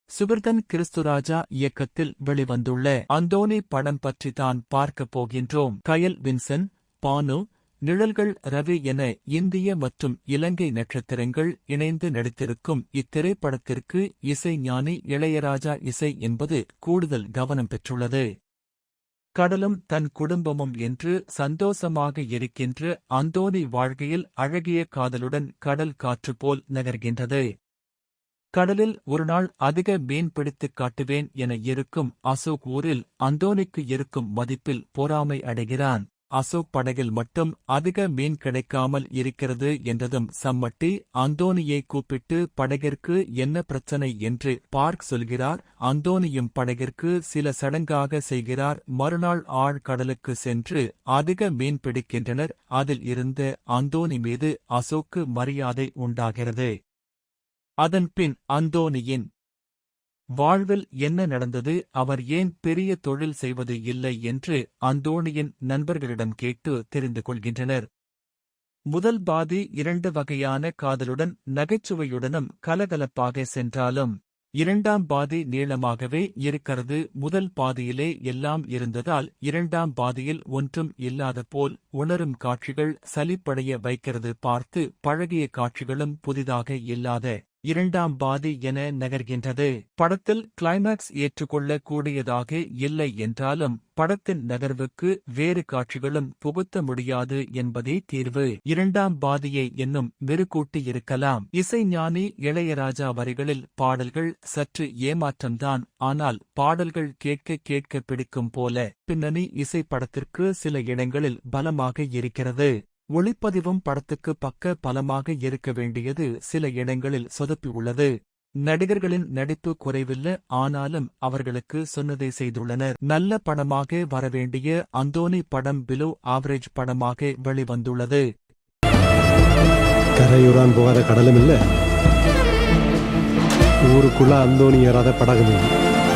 சுபிர்தன் கிறிஸ்துராஜா இயக்கத்தில் வெளிவந்துள்ள அந்தோனி படம் பற்றி தான் பார்க்கப் போகின்றோம். கயல் வின்சன், பானு, நிழல்கள் ரவி என இந்திய மற்றும் இலங்கை நட்சத்திரங்கள் இணைந்து நடித்திருக்கும் இத்திரைப்படத்திற்கு இசை ஞானி இளையராஜா இசை என்பது கூடுதல் கவனம் பெற்றுள்ளது. கடலும் தன் குடும்பமும் என்று சந்தோஷமாக இருக்கின்ற அந்தோனி வாழ்க்கையில் அழகிய காதலுடன் கடல் காற்று போல் நகர்கின்றது. கடலில் ஒருநாள் அதிக மீன் பிடித்துக் காட்டுவேன் என இருக்கும் அசோக் ஊரில் அந்தோனிக்கு இருக்கும் மதிப்பில் பொறாமை அடைகிறான். அசோக் படகில் மட்டும் அதிக மீன் கிடைக்காமல் இருக்கிறது என்றதும் சம்மட்டி அந்தோனியை கூப்பிட்டு படகிற்கு என்ன பிரச்சனை என்று பார்க் சொல்கிறார். அந்தோனியும் படகிற்கு சில சடங்காக செய்கிறார். மறுநாள் ஆழ்கடலுக்கு சென்று அதிக மீன் பிடிக்கின்றனர். அதில் இருந்த அந்தோனி மீது அசோக்கு மரியாதை உண்டாகிறது. அதன்பின் அந்தோனியின் வாழ்வில் என்ன நடந்தது, அவர் ஏன் பெரிய தொழில் செய்வது இல்லை என்று அந்தோனியின் நண்பர்களிடம் கேட்டு தெரிந்து கொள்கின்றனர். முதல் பாதி இரண்டு வகையான காதலுடன் நகைச்சுவையுடனும் கலகலப்பாக சென்றாலும் இரண்டாம் பாதி நீளமாகவே இருக்கிறது. முதல் பாதியிலே எல்லாம் இருந்ததால் இரண்டாம் பாதியில் ஒன்றும் இல்லாத போல் உணரும் காட்சிகள் சலிப்படைய வைக்கிறது. பார்த்து பழகிய காட்சிகளும் புதிதாக இல்லாத இரண்டாம் பாதி என நகர்கின்றது. படத்தில் கிளைமாக்ஸ் ஏற்றுக்கொள்ள கூடியதாக இல்லை என்றாலும் படத்தின் நகர்வுக்கு வேறு காட்சிகளும் புகுத்த முடியாது என்பதே தீர்வு. இரண்டாம் பாதியை என்னும் மெருகூட்டியிருக்கலாம். இசை ஞானி இளையராஜா வரிகளில் பாடல்கள் சற்று ஏமாற்றம்தான். ஆனால் பாடல்கள் கேட்க கேட்க பிடிக்கும் போல. பின்னணி இசை படத்திற்கு சில இடங்களில் பலமாக இருக்கிறது. ஒளிப்பதிவும் படத்துக்கு பக்க பலமாக இருக்க வேண்டியது சில இடங்களில் சொதப்பி உள்ளது. நடிகர்களின் நடிப்பு குறைவில்லை, ஆனாலும் அவர்களுக்கு சொன்னதை செய்துள்ளனர். நல்ல படமாக வரவேண்டிய அந்தோனி படம் பிலோ ஆவரேஜ் படமாக வெளிவந்துள்ளது. கரையுறான் போகாத கடலும் இல்ல, ஊருக்குள்ள அந்தோனி ஏறாத படகும் இல்லை.